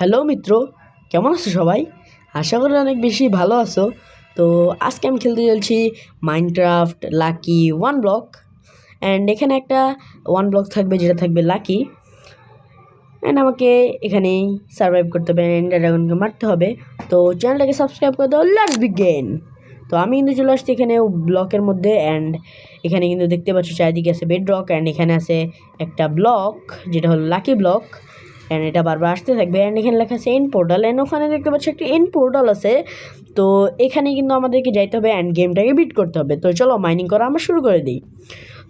Hello মিত্র, কেমন আছো সবাই? আশা করি অনেক বেশি ভালো আছো। তো আজকে আমি খেলতে চলছি Minecraft lucky one block. And এখানে একটা ওয়ান ব্লক থাকবে, যেটা থাকবে লাকি। অ্যান্ড আমাকে এখানেই সার্ভাইভ করতে হবে, এন্ডার ড্রাগনকে মারতে হবে। তো চ্যানেলটাকে সাবস্ক্রাইব করে দাও, লেটস বিগিন। তো আমি কিন্তু চলে আসছি এখানে ব্লকের মধ্যে। অ্যান্ড এখানে কিন্তু দেখতে পাচ্ছ চারিদিকে আছে বেডরক, অ্যান্ড এখানে আছে একটা ব্লক যেটা হলো লাকি ব্লক। অ্যান্ড এটা বারবার আসতে থাকবে। অ্যান্ড এখানে লেখা আছে এন্ড পোর্টাল, অ্যান্ড ওখানে দেখতে পাচ্ছি একটা এন্ড পোর্টাল আছে। তো এখানে কিন্তু আমাদেরকে যাইতে হবে অ্যান্ড গেমটাকে বিট করতে হবে। তো চলো মাইনিং করা আমরা শুরু করে দিই।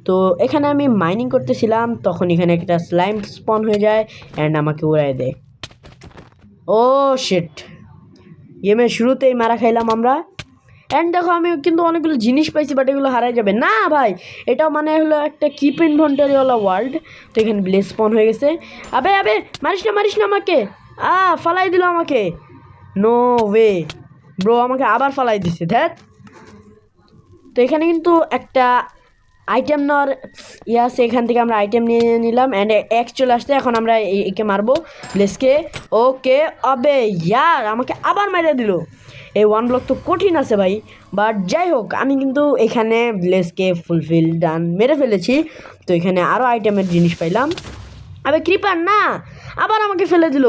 তো এখানে আমি মাইনিং করতেছিলাম, তখন এখানে একটা স্লাইম স্পন হয়ে যায় অ্যান্ড আমাকে উড়াই দেয়। ও শিট, গেমের শুরুতেই মারা খাইলাম আমরা। অ্যান্ড দেখো আমি কিন্তু অনেকগুলো জিনিস পাইছি, বাট এগুলো হারাই যাবে না ভাই। এটাও মানে হলো একটা কিপ ইনভেন্টরিওয়ালা ওয়ার্ল্ড। তো এখানে ব্লেস স্পন হয়ে গেছে। আবে আবে, মারিস না আমাকে। ফালাই দিল আমাকে। নো ওয়ে ব্রো, আমাকে আবার ফালাই দিছে ধ্যাত। তো এখানে কিন্তু একটা আইটেম নেওয়ার আছে, এখান থেকে আমরা আইটেম নিয়ে নিলাম। অ্যান্ড এক চলে আসতে এখন আমরা একে মারবো ব্লেসকে। ওকে, আবে ইয়ার আমাকে আবার মেরে দিল। এই ওয়ান ব্লক তো কঠিন আছে ভাই, বাট যাই হোক আমি কিন্তু এখানে ব্লেসকে ফুলফিল ডান মেরে ফেলেছি। তো এখানে আরও আইটেমের জিনিস পাইলাম। আবে ক্রিপার না, আবার আমাকে ফেলে দিল।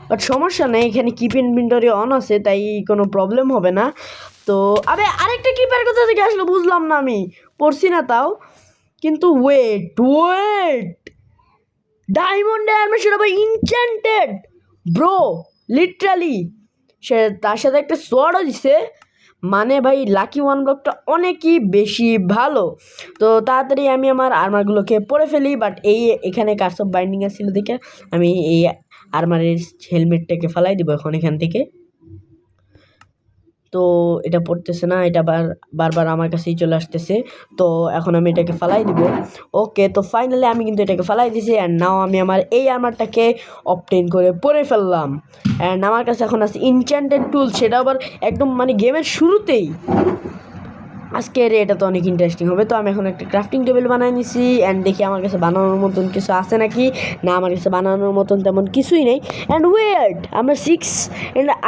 বাট সমস্যা নেই, এখানে কিপ ইনভেন্টরি অন আছে, তাই কোনো প্রবলেম হবে না। তো আবে আরেকটা কিপার কোথা থেকে আসলো বুঝলাম না, আমি পড়ছি না তাও। কিন্তু ওয়েট, ডায়মন্ড আর্মার ভাই ইনচ্যান্টেড ব্রো, লিটারালি। সে তার সাথে একটা সোয়ার্ডও দিছে। মানে ভাই লাকি ওয়ান ব্লকটা অনেকই বেশি ভালো। তো তাড়াতাড়ি আমি আমার আর্মারগুলোকে পরে ফেলি, বাট এখানে কার্স অফ বাইন্ডিং ছিল দেখে আমি এই আর্মারের হেলমেটটাকে ফালাই দিব এখন এখান থেকে। তো এটা পড়তেছে না, এটা বারবার আমার কাছেই চলে আসতেছে। তো এখন আমি এটাকে ফালাই দিব। ওকে, তো ফাইনালি আমি কিন্তু এটাকে ফালাই দিয়েছি। অ্যান্ড নাও আমি আমার এই আর্মারটাকে অবটেন করে পরে ফেললাম। অ্যান্ড আমার কাছে এখন আছে ইনচ্যান্টেড টুল, সেটা আবার একদম মানে গেমের শুরুতেই। আজকের এটা তো অনেক ইন্টারেস্টিং হবে। তো আমি এখন একটা ক্রাফটিং টেবিল বানিয়ে নিছি। অ্যান্ড দেখি আমার কাছে বানানোর মতন কিছু আছে নাকি। না, আমার কাছে বানানোর মতন তেমন কিছুই নেই। অ্যান্ড ওয়েট, আমরা 6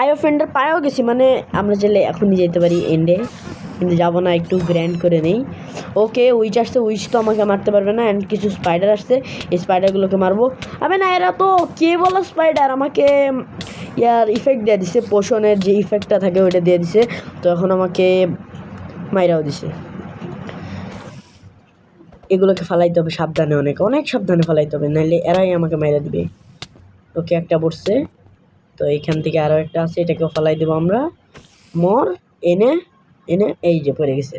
আই অফ এন্ডার পায়েও গেছি। মানে আমরা চাইলে এখনই যেতে পারি এন্ডে, কিন্তু যাবো না, একটু গ্র্যান্ড করে নেই। ওকে, উইচ আসছে, উইচ তো আমাকে মারতে পারবে না। অ্যান্ড কিছু স্পাইডার আসছে, এই স্পাইডারগুলোকে মারবো। আবে না, এরা তো কে বলো স্পাইডার, আমাকে ইয়ার ইফেক্ট দিয়ে দিছে, পোষণের যে ইফেক্টটা থাকে ওইটা দিয়ে দিছে। তো এখন আমাকে মাইরাও দিছে। এগুলোকে ফালাইতে হবে সাবধানে, অনেক সাবধানে ফালাইতে হবে, নাহলে এরাই আমাকে মাইরা দিবে। ওকে, একটা পড়ছে। তো এইখান থেকে আরও একটা আছে, এটাকেও ফালাই দেবো আমরা। মর, এনে এনে এই যে পড়ে গেছে।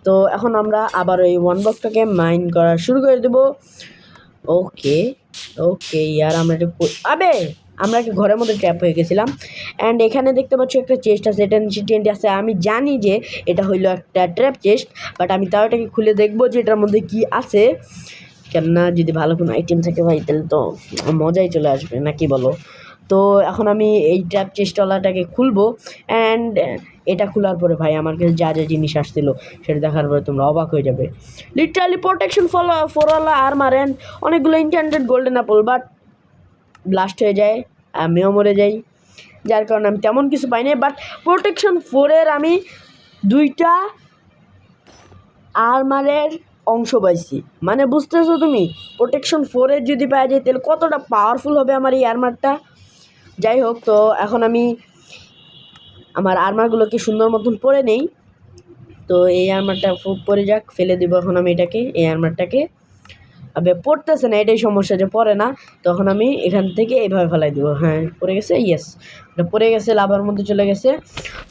তো এখন আমরা আবার ওই ওয়ান ব্লকটাকে মাইন করা শুরু করে দেবো। ওকে ওকে ইয়ার, আমরা আবে আমরা একটা ঘরের মধ্যে ট্র্যাপ হয়ে গেছিলাম। অ্যান্ড এখানে দেখতে পাচ্ছি একটা চেস্ট আছে, এটা নিচে টেন্ট আছে। আমি জানি যে এটা হইলো একটা ট্র্যাপ চেস্ট, বাট আমি তাও এটাকে খুলে দেখবো যে এটার মধ্যে কি আছে। কেননা যদি ভালো কোনো আইটেম থাকে ভাই, তাহলে তো মজাই চলে আসবে, নাকি বলো? তো এখন আমি এই ট্র্যাপ চেস্টওয়ালাটাকে খুলবো। অ্যান্ড এটা খোলার পরে ভাই আমার কাছে যা যা জিনিস আসছিল সেটা দেখার পরে তোমরা অবাক হয়ে যাবে। লিটারালি প্রোটেকশন ফরওয়ালা আর্মার অ্যান্ড অনেকগুলো enchanted golden Apple, but blast হয়ে যায়, আমিও মরে যাই, যার কারণে আমি তেমন কিছু পাই নাই। বাট প্রোটেকশন 4-এর আমি 2টা আর্মারের অংশ পাইছি। মানে বুঝতেছো তুমি, প্রোটেকশন 4-এর যদি পাওয়া যায় তাহলে কতটা পাওয়ারফুল হবে আমার এই আর্মারটা। যাই হোক, তো এখন আমি আমার আর্মারগুলোকে সুন্দর মতন পরে নেই। তো এই আর্মারটা পরে যাক, ফেলে দেবো এখন আমি এটাকে, এই আর্মারটাকে। আবে পড়তেছে না, এটাই সমস্যা যে পড়ে না। তখন আমি এখান থেকে এইভাবে ফেলাই দেবো। হ্যাঁ, পড়ে গেছে, ইয়েস, এটা পড়ে গেছে, লাভার মধ্যে চলে গেছে।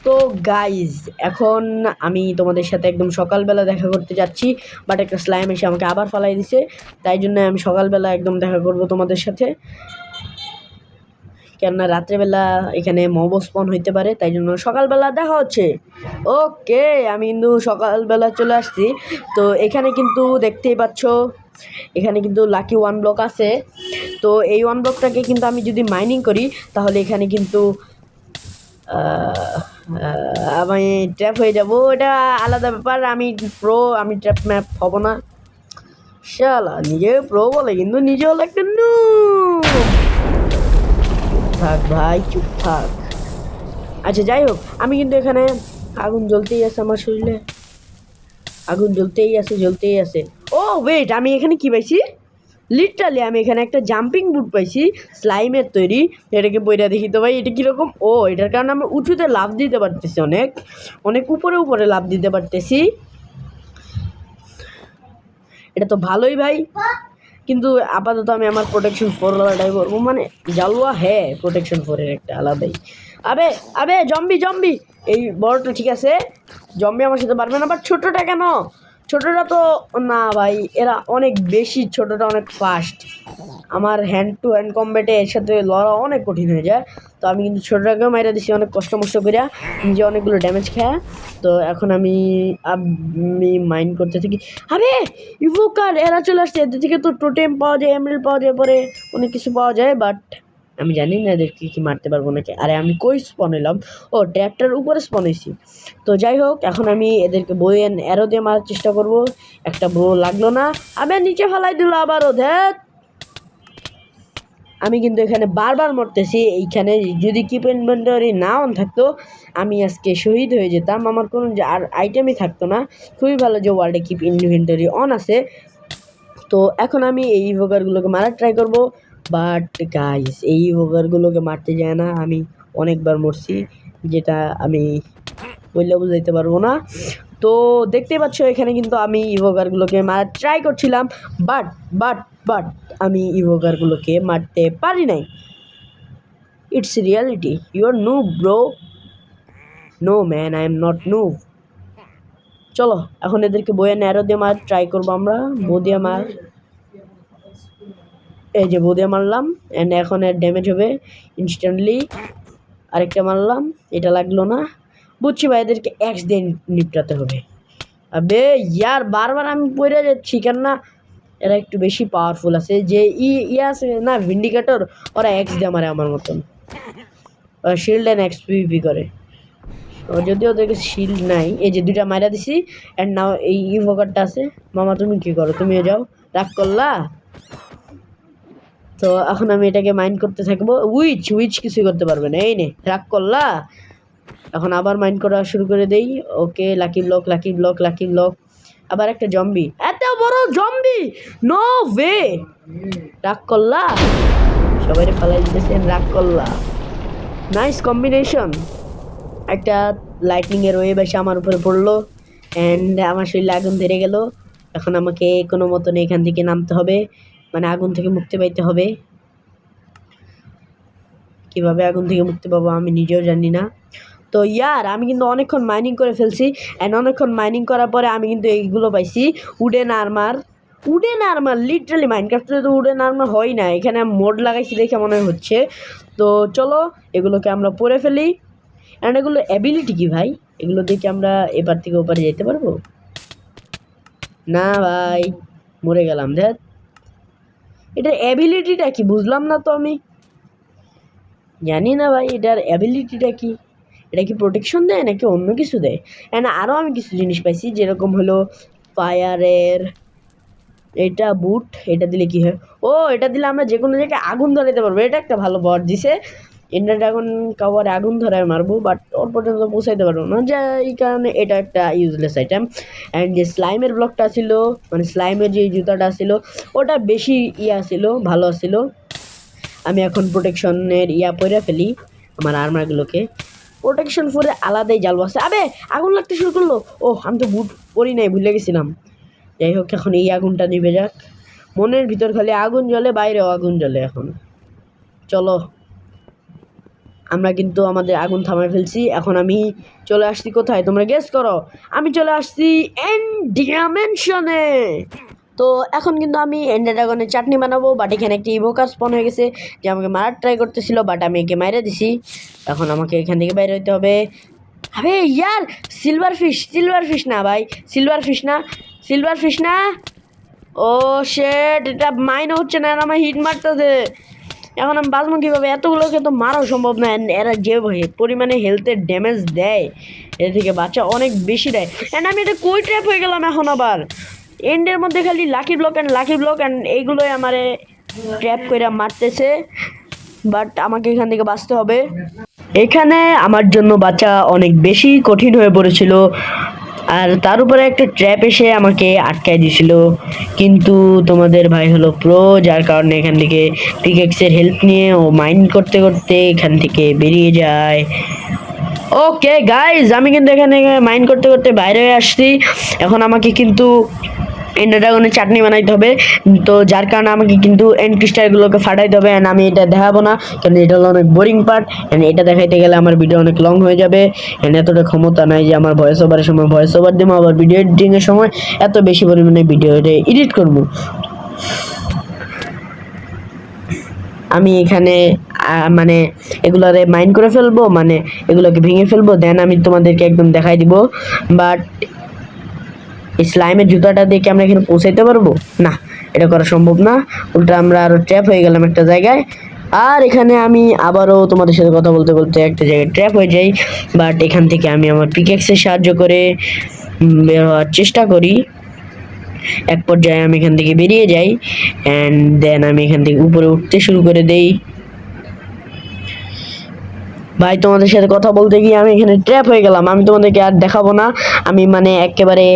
তো গাইজ, এখন আমি তোমাদের সাথে একদম সকালবেলা দেখা করতে যাচ্ছি, বাট একটা স্লাইম এসে আমাকে আবার ফালাই দিছে। তাই জন্য আমি সকালবেলা একদম দেখা করব তোমাদের সাথে, কেননা রাত্রেবেলা এখানে মব স্পন হইতে পারে, তাই জন্য সকালবেলা দেখা হচ্ছে। ওকে, আমি কিন্তু সকালবেলা চলে আসছি। তো এখানে কিন্তু দেখতেই পাচ্ছ, এখানে কিন্তু লাকি ওয়ান ব্লক আছে। তো এই ওয়ান ব্লকটাকে কিন্তু আমি যদি মাইনিং করি তাহলে এখানে কিন্তু আমি ট্র্যাপ হয়ে যাব, এটা আলাদা ব্যাপার। আমি ট্র্যাপ ম্যাপ হব না। শালা নিজে প্রো বলে কিন্তু নিজে হলো একটা নুব। থাক ভাই, চুপ থাক। আচ্ছা যাই হোক, আমি কিন্তু এখানে আগুন জ্বলতেই আছে আমার শরীরে, আগুন জ্বলতেই আছে। ও ওয়েট, আমি এখানে কি পাইছি? লিটারালি আমি এখানে একটা জাম্পিং বুট পাইছি স্লাইমের তৈরি। এটাকে বইটা দেখি তো ভাই, এটা কীরকম। ও এটার কারণে আমরা উঁচুতে লাফ দিতে পারতেছি, অনেক অনেক উপরে লাফ দিতে পারতেছি। এটা তো ভালোই ভাই, কিন্তু আপাতত আমি আমার প্রোটেকশন 4 ওয়ালাটাই করবো, মানে জালুয়া হ্যাঁ প্রোটেকশন 4-এর একটা আলাদাই। আবে আবে জম্বি, এই বড়টা ঠিক আছে, জম্বি আমার সাথে পারবে না, বাট ছোটোটা কেন? ছোটোটা তো না ভাই, এরা অনেক বেশি, ছোটোটা অনেক ফাস্ট। আমার হ্যান্ড টু হ্যান্ড কম্ব্যাটে এর সাথে লড়া অনেক কঠিন হয়ে যায়। তো আমি কিন্তু ছোটোটাকেও মাইরা দিছি অনেক কষ্ট করিয়া, নিজে অনেকগুলো ড্যামেজ খায়। তো এখন আমি মাইন্ড করতে থাকি। আরে ইভোকার এরা চলে আসছে, এদের থেকে তো টোটেম পাওয়া যায়, এমরাল্ড পাওয়া যায়, পরে অনেক কিছু পাওয়া যায়, বাট আমি জানি না এদের কি মারতে পারবো নাকি। আরে আমি কই স্পন এলাম? ও ট্র্যাপটার উপরে স্পন হয়েছি। তো যাই হোক, এখন আমি এদেরকে বই অ্যারো দিয়ে মারার চেষ্টা করব। একটা ব্রো লাগলো না, আমি নিচে ফেলাই দিল আবারও। ধ্যাত, আমি কিন্তু এখানে বারবার মরতেছি। এইখানে যদি কিপ ইনভেন্টরি না অন থাকতো, আমি আজকে শহীদ হয়ে যেতাম, আমার কোনো আর আইটেমই থাকতো না। খুবই ভালো যে ওয়ার্ল্ডে কিপ ইনভেন্টরি অন আছে। তো এখন আমি এই ইভোকারগুলোকে মারার ট্রাই করব, বাট গাইস এই ইভোকারগুলোকে মারতে যায় না, আমি অনেকবার মরছি, যেটা আমি বললে বুঝাইতে পারবো না। তো দেখতেই পাচ্ছ এখানে কিন্তু আমি ইভোকারগুলোকে মারার ট্রাই করছিলাম, বাট বাট বাট আমি ইভোকারগুলোকে মারতে পারি নাই। It's reality, you are noob bro. No man, I am not noob. চলো এখন এদেরকে বইয়ে ন্যারো দিয়ে মার ট্রাই করবো আমরা, বো দিয়ে মার। এই যে বো দিয়ে মারলাম, অ্যান্ড এখন এর ড্যামেজ হবে ইনস্ট্যান্টলি। আরেকটা মারলাম, এটা লাগলো না। বুঝছি ভাই, এদেরকে এক্স দিয়ে নিপটাতে হবে। আবে ইয়ার বারবার আমি পড়ে যাচ্ছি কেন না? এরা একটু বেশি পাওয়ারফুল আছে, যে ইয়ে আছে না ভিন্ডিকেটর, ওরা এক্স দিয়ে মারে আমার মতন, ওরা শিল্ড অ্যান্ড এক্স পিভি করে। যদিও ওদেরকে শিল্ড নাই, এই যে দুইটা মারা দিছি, অ্যান্ড নাও এই ইভোকারটা আছে। মামা তুমি কি করো? তুমিও যাও, রাগ করলা? তো এখন আমি এটাকে মাইন্ড করতে থাকবো। উইচ কিছুই করতে পারবে না, এই নে রাগ করলা। এখন আবার মাইন্ড করা শুরু করে দেই। ওকে, লাকি ব্লক। আবার একটা জম্বি, এত বড় জম্বি, নো ওয়ে। রাগ করলা, সবাই পালাই দিতেছেন, রাগ করলা। Nice combination. একটা লাইটনিংয়ের ওয়েভ এসে আমার উপরে পড়লো, অ্যান্ড আমার শরীরে আগুন ধরে গেল। এখন আমাকে কোনো মতন এখান থেকে নামতে হবে, মানে আগুন থেকে মুক্তি পাইতে হবে। কীভাবে আগুন থেকে মুক্তি পাবো আমি নিজেও জানি না। তো ইয়ার আমি কিন্তু অনেকক্ষণ মাইনিং করে ফেলছি, অ্যান্ড অনেকক্ষণ মাইনিং করার পরে আমি কিন্তু এইগুলো পাইছি, উডেন আর্মার। লিটারালি মাইনক্রাফটে তো উডেন আর্মার হয় না, এখানে মোড লাগাইছি দেখে মনে হচ্ছে। তো চলো এগুলোকে আমরা পরে ফেলি। অ্যান্ড এগুলো অ্যাবিলিটি কি ভাই? এগুলো দেখে আমরা এপার থেকে ওপারে যেতে পারবো না ভাই? মরে গেলাম। দেখ এটার অ্যাবিলিটিটা কি বুঝলাম না তো, আমি জানি না ভাই এটার অ্যাবিলিটিটা কি। এটা কি প্রোটেকশন দেয় নাকি অন্য কিছু দেয়? অ্যান্ড আরও আমি কিছু জিনিস পাইছি, যেরকম হলো ফায়ারের এটা বুট। এটা দিলে কি হয়? ও এটা দিলে আমরা যে কোনো জায়গায় আগুন ধরাইতে পারবো, এটা একটা ভালো বর দিছে। এন্ডার ড্রাগন কাওয়ারে আগুন ধরায় মারবো, বাট ওর পর্যন্ত পৌঁছাইতে পারবো না, যে এই কারণে এটা একটা ইউজলেস আইটেম। অ্যান্ড যে স্লাইমের ব্লকটা ছিল, মানে স্লাইমের যে জুতাটা ছিল, ওটা বেশি ছিল, ভালো ছিল। আমি এখন প্রোটেকশনের পরে ফেলি আমার আর্মারগুলোকে। প্রোটেকশন 4-এ আলাদাই জাল আছে। আবে আগুন লাগতে শুরু করলো। ও আমি তো বুট পরি নাই, ভুলে গেছিলাম। যাই হোক, এখন এই আগুনটা নিভে যাক। মনের ভিতর খালি আগুন জ্বলে, বাইরেও আগুন জ্বলে। এখন চলো, আমরা কিন্তু আমাদের আগুন থামায় ফেলছি। এখন আমি চলে আসছি কোথায় তোমরা গেস করো? আমি চলে আসছি এন্ড ডাইমেনশনে। তো এখন কিন্তু আমি এন্ডার ড্রাগনের চাটনি বানাবো, বাট এখানে একটি ইভোকার স্পন হয়ে গেছে, যে আমাকে মারার ট্রাই করতেছিল, বাট আমি একে মাইরে দিছি। এখন আমাকে এখান থেকে বাইরে হইতে হবে। আরে ইয়ার সিলভার ফিশ না ভাই, সিলভার ফিশ না। ও শেট, এটা মাইনে হচ্ছে না, আমার হিট মারতেছে। এখন আমি বাঁচবো কীভাবে? এতগুলোকে তো মারাও সম্ভব না, এরা যে পরিমাণে হেলথের ড্যামেজ দেয়, এর থেকে বাচ্চা অনেক বেশি দেয়। অ্যান্ড আমি এটা কই ট্র্যাপ হয়ে গেলাম এখন আবার? এন্ডের মধ্যে খালি লাকি ব্লক অ্যান্ড এইগুলোই আমারে ট্র্যাপ করে মারতেছে। বাট আমাকে এখান থেকে বাঁচতে হবে। এখানে আমার জন্য বাঁচা অনেক বেশি কঠিন হয়ে পড়েছিল, আর তার উপরে একটা ট্র্যাপ এসে আমাকে আটকায় দিয়েছিল। কিন্তু তোমাদের ভাই হলো প্রো, যার কারণে এখান থেকে পিকেক্সের হেল্প নিয়ে ও মাইন্ড করতে করতে এখান থেকে বেরিয়ে যায়। ওকে গাইজ, আমি কিন্তু এখানে মাইন্ড করতে করতে বাইরে হয়ে আসছি। এখন আমাকে কিন্তু এন্ডার ড্রাগনের চাটনি বানাইতে হবে, তো যার কারণে আমাকে কিন্তু এন্ড ক্রিস্টালগুলোকে ফাটাইতে হবে। অ্যান্ড আমি এটা দেখাবো না, কারণ এটা হলো অনেক বোরিং পার্ট। অ্যান্ড এটা দেখাইতে গেলে আমার ভিডিও অনেক লং হয়ে যাবে। অ্যান্ড এতটা ক্ষমতা নাই যে আমার ভয়েস ওভারের সময় ভয়েস ওভার দেবো, আবার ভিডিও এডিটিংয়ের সময় এত বেশি পরিমাণে ভিডিও এডিট করবো। আমি এখানে মানে এগুলোরে মাইন্ড করে ফেলবো, মানে এগুলোকে ভেঙে ফেলবো, দেন আমি তোমাদেরকে একদম দেখাই দিব। বাট এই স্লাইমের জুতাটা দিয়ে কি আমরা এখানে পৌঁছাইতে পারবো? না, এটা করা সম্ভব না। উল্টা আমরা আরো ট্র্যাপ হয়ে গেলাম একটা জায়গায়। আর এখানে আমি আবারও তোমাদের সাথে কথা বলতে বলতে একটা জায়গায় ট্র্যাপ হয়ে যাই। বাট এখান থেকে আমি আমার পিকেক্সের সাহায্য করে বের হওয়ার চেষ্টা করি। এক পর্যায়ে আমি এখান থেকে বেরিয়ে যাই, অ্যান্ড দেন আমি এখান থেকে উপরে উঠতে শুরু করে দেই। ভাই তোমাদের সাথে কথা বলতে গিয়ে আমি এখানে ট্র্যাপ হয়ে গেলাম। আমি তোমাদেরকে আর দেখাবো না, আমি মানে একেবারে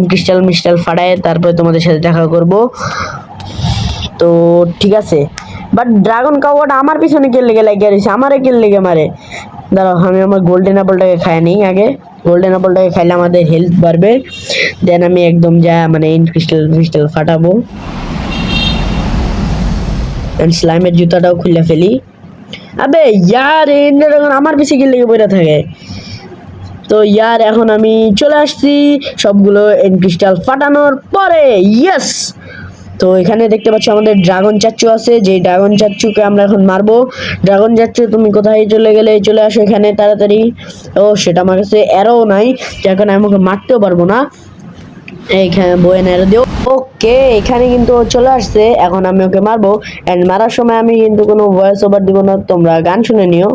ক্রিস্টাল মিস্টাল ফাটায় তারপরে তোমাদের সাথে দেখা করব। তো ঠিক আছে, বাট ড্রাগন কাওয়াটা আমার পিছনে কে লেগে লাগিয়ে রয়েছে, আমারে কে লেগে মারে। দাঁড়াও, আমি আমার গোল্ডেন অ্যাপলটাকে খাই নিই আগে। গোল্ডেন অ্যাপলটাকে খাইলে আমাদের হেলথ বাড়বে। দেন আমি একদম যা মানে ক্রিস্টাল ফাটাবো। স্লাইমের জুতাটাও খুলে ফেলি। আবে ইয়ার আমার পিছে কি লেগে পড়ে থাকে। তো ইয়ার এখন আমি চলে আসছি সবগুলো ক্রিস্টাল ফাটানোর পরে। ইয়েস! তো এখানে দেখতে পাচ্ছ আমাদের ড্রাগন চাচ্চু আছে, যে ড্রাগন চাচ্চুকে আমরা এখন মারবো। ড্রাগন চাচ্চু তুমি কোথায় চলে গেলে? চলে আসো এখানে তাড়াতাড়ি। ও সেটা আমার কাছে অ্যারো নাই, যার কারণে আমি ওকে মারতেও পারবো না। এইখানে বয়ে নেড়ে দিও। ওকে, এখানে কিন্তু ও চলে আসছে, এখন আমি ওকে মারবো। অ্যান্ড মারার সময় আমি কিন্তু কোনো ভয়েস ওভার দিব না, তোমরা গান শুনে নিও।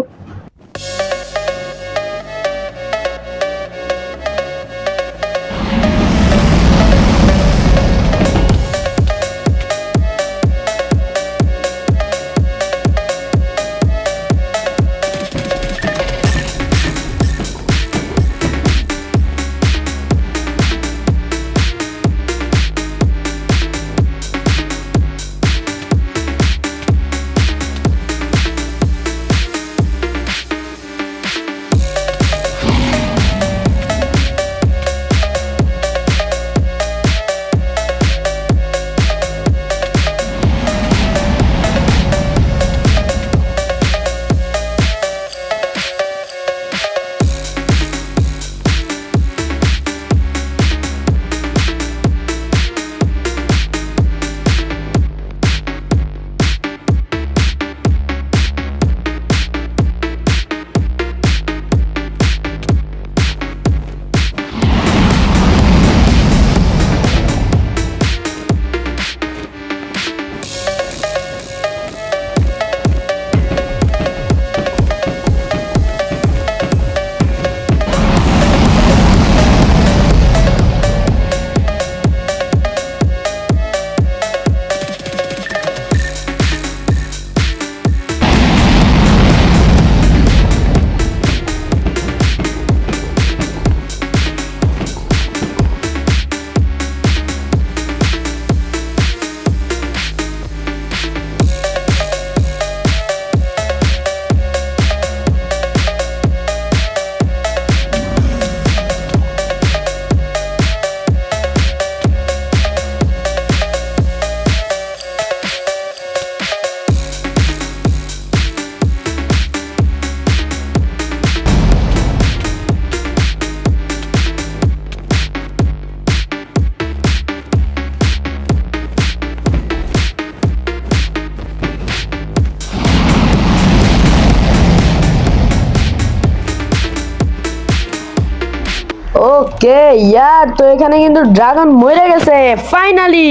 ওকে ইয়ার, তো এখানে কিন্তু ড্রাগন মরে গেছে। ফাইনালি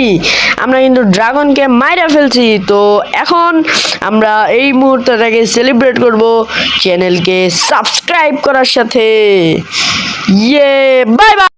আমরা কিন্তু ড্রাগনকে মাইরা ফেলছি। তো এখন আমরা এই মুহূর্তটাকে সেলিব্রেট করব চ্যানেলকে সাবস্ক্রাইব করার সাথে। ইয়ে, বাই বাই।